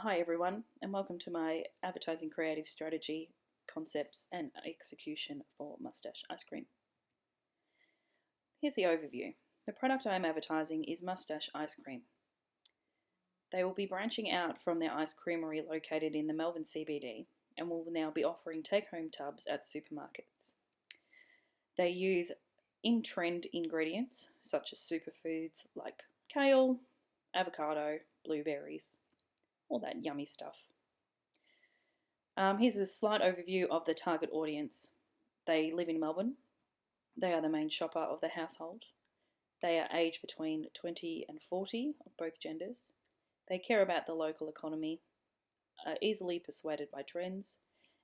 Hi everyone, and welcome to my advertising creative strategy, concepts and execution for Mustache Ice Cream. Here's the overview. The product I am advertising is Mustache Ice Cream. They will be branching out from their ice creamery located in the Melbourne CBD and will now be offering take-home tubs at supermarkets. They use in-trend ingredients such as superfoods like kale, avocado, blueberries, all that yummy stuff. Here's a slight overview of the target audience. They live in Melbourne. They are the main shopper of the household. They are aged between 20 and 40 of both genders. They care about the local economy, are easily persuaded by trends,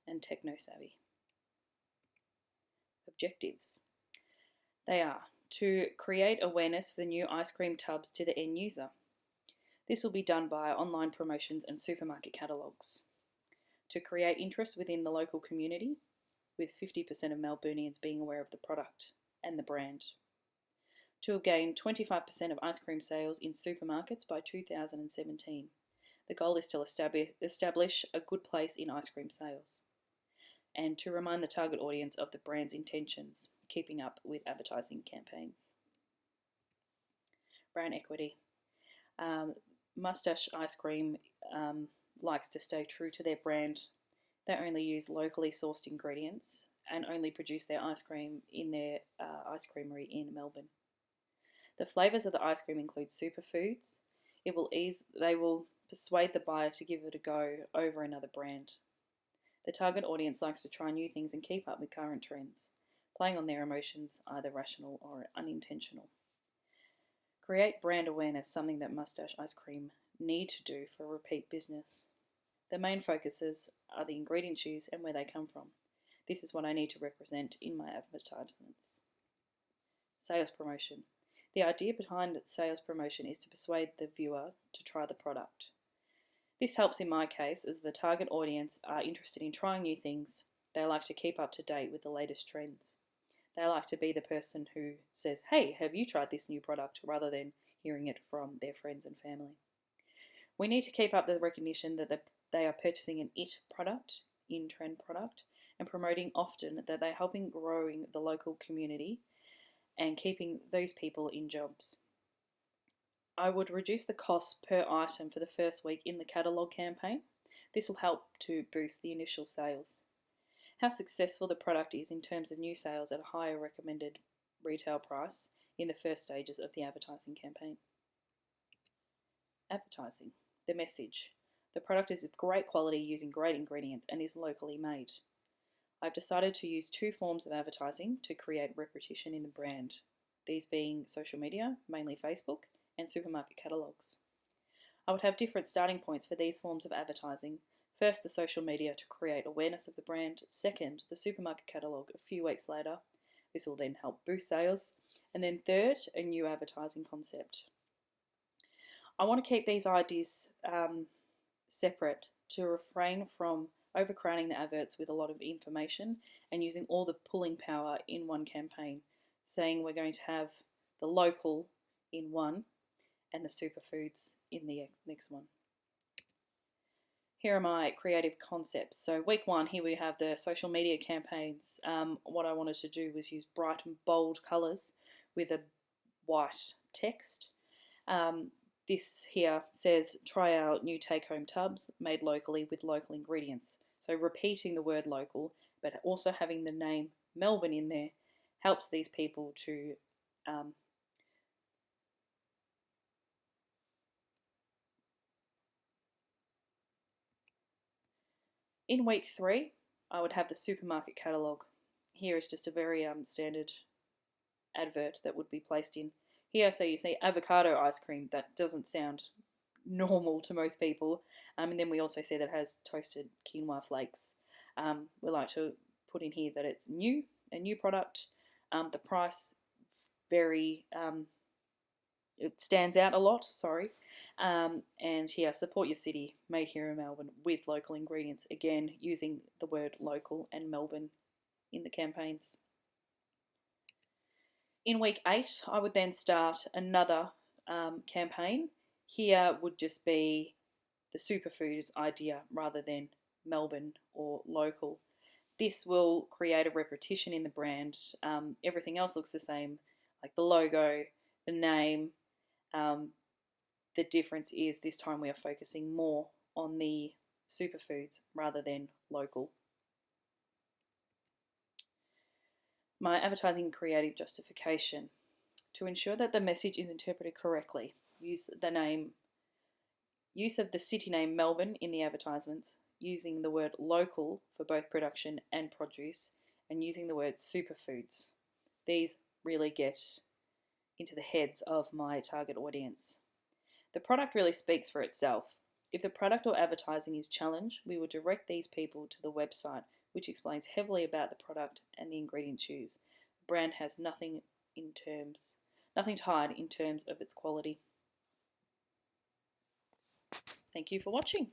and techno-savvy. Objectives. They are to create awareness for the new ice cream tubs to the end user. This will be done by online promotions and supermarket catalogues. To create interest within the local community, with 50% of Melburnians being aware of the product and the brand. To gain 25% of ice cream sales in supermarkets by 2017. The goal is to establish a good place in ice cream sales. And to remind the target audience of the brand's intentions, keeping up with advertising campaigns. Brand equity. Mustache Ice Cream likes to stay true to their brand. They only use locally sourced ingredients and only produce their ice cream in their ice creamery in Melbourne. The flavours of the ice cream include superfoods. They will persuade the buyer to give it a go over another brand. The target audience likes to try new things and keep up with current trends, playing on their emotions, either rational or unintentional. Create brand awareness, something that Mustache Ice Cream need to do for repeat business. The main focuses are the ingredients used and where they come from. This is what I need to represent in my advertisements. Sales promotion. The idea behind sales promotion is to persuade the viewer to try the product. This helps in my case as the target audience are interested in trying new things. They like to keep up to date with the latest trends. They like to be the person who says, "Hey, have you tried this new product?" rather than hearing it from their friends and family. We need to keep up the recognition that they are purchasing an IT product, in-trend product, and promoting often that they're helping growing the local community and keeping those people in jobs. I would reduce the cost per item for the first week in the catalogue campaign. This will help to boost the initial sales. How successful the product is in terms of new sales at a higher recommended retail price in the first stages of the advertising campaign. Advertising. The message. The product is of great quality using great ingredients and is locally made. I've decided to use two forms of advertising to create repetition in the brand, these being social media, mainly Facebook, and supermarket catalogues. I would have different starting points for these forms of advertising. First, the social media to create awareness of the brand. Second, the supermarket catalogue a few weeks later. This will then help boost sales. And then third, a new advertising concept. I want to keep these ideas separate to refrain from overcrowding the adverts with a lot of information and using all the pulling power in one campaign, saying we're going to have the local in one and the superfoods in the next one. Here are my creative concepts. So week one, here we have the social media campaigns. What I wanted to do was use bright and bold colours with a white text. This here says, try our new take-home tubs made locally with local ingredients. So repeating the word local, but also having the name Melbourne in there helps these people to In week three, I would have the supermarket catalogue. Here is just a very standard advert that would be placed in. Here, so you see avocado ice cream. That doesn't sound normal to most people. And then we also see that it has toasted quinoa flakes. We like to put in here that it's a new product. The price it stands out a lot, sorry. And here, support your city, made here in Melbourne with local ingredients. Again, using the word local and Melbourne in the campaigns. In week 8, I would then start another campaign. Here would just be the superfoods idea rather than Melbourne or local. This will create a repetition in the brand. Everything else looks the same, like the logo, the name. The difference is this time we are focusing more on the superfoods rather than local. My advertising creative justification. To ensure that the message is interpreted correctly, use of the city name Melbourne in the advertisements, using the word local for both production and produce, and using the word superfoods. These really get into the heads of my target audience. The product really speaks for itself. If the product or advertising is challenged, we will direct these people to the website, which explains heavily about the product and the ingredients used. The brand has nothing to hide in terms of its quality. Thank you for watching.